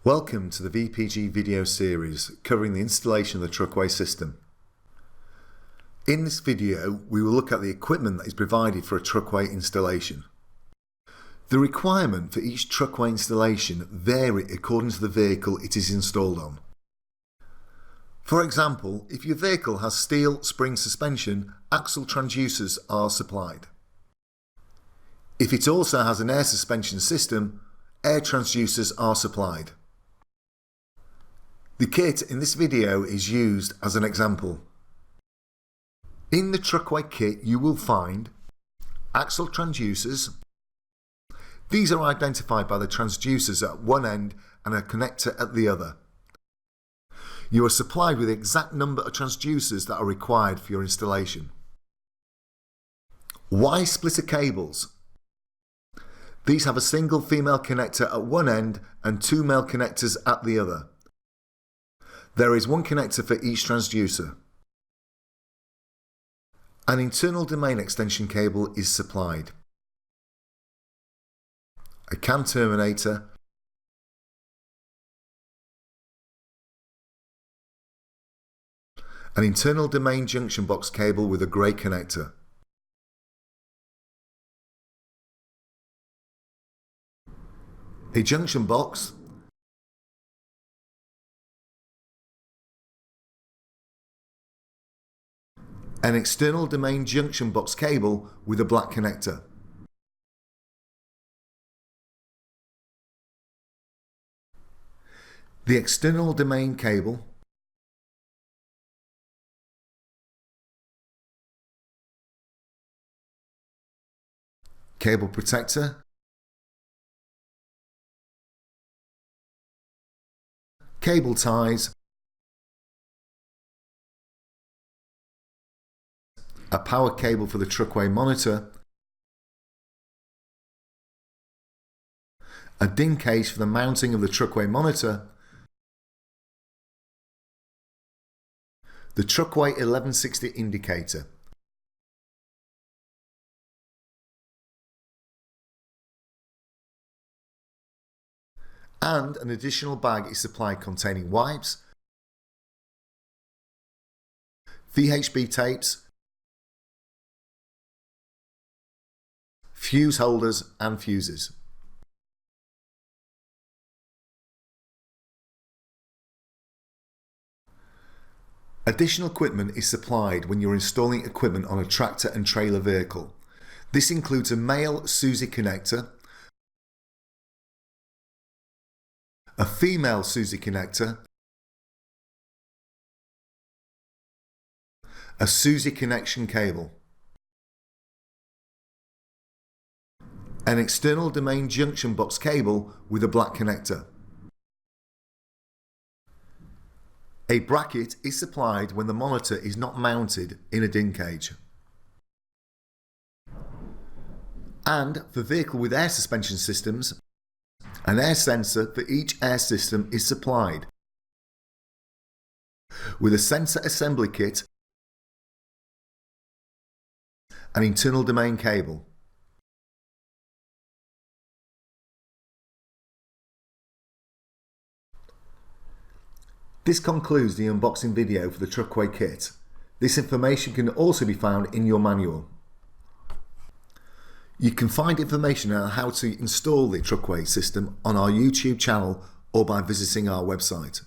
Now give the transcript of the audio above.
Welcome to the VPG video series covering the installation of the TruckWeigh system. In this video, we will look at the equipment that is provided for a TruckWeigh installation. The requirement for each TruckWeigh installation vary according to the vehicle it is installed on. For example, if your vehicle has steel spring suspension, axle transducers are supplied. If it also has an air suspension system, air transducers are supplied. The kit in this video is used as an example. In the TruckWeigh kit you will find axle transducers. These are identified by the transducers at one end and a connector at the other. You are supplied with the exact number of transducers that are required for your installation. Y splitter cables. These have a single female connector at one end and two male connectors at the other. There is one connector for each transducer. An internal domain extension cable is supplied. A cam terminator, an internal domain junction box cable with a grey connector. A junction box, an external domain junction box cable with a black connector. The external domain cable, cable protector, cable ties, a power cable for the TruckWeigh monitor, a DIN case for the mounting of the TruckWeigh monitor, the TruckWeigh 1160 indicator. And an additional bag is supplied containing wipes, VHB tapes, fuse holders and fuses. Additional equipment is supplied when you're installing equipment on a tractor and trailer vehicle. This includes a male SUSI connector, a female SUSI connector, a SUSI connection cable, an external domain junction box cable with a black connector. A bracket is supplied when the monitor is not mounted in a DIN cage. And for vehicle with air suspension systems, an air sensor for each air system is supplied, with a sensor assembly kit, an internal domain cable. This concludes the unboxing video for the TruckWeigh kit. This information can also be found in your manual. You can find information on how to install the TruckWeigh system on our YouTube channel or by visiting our website.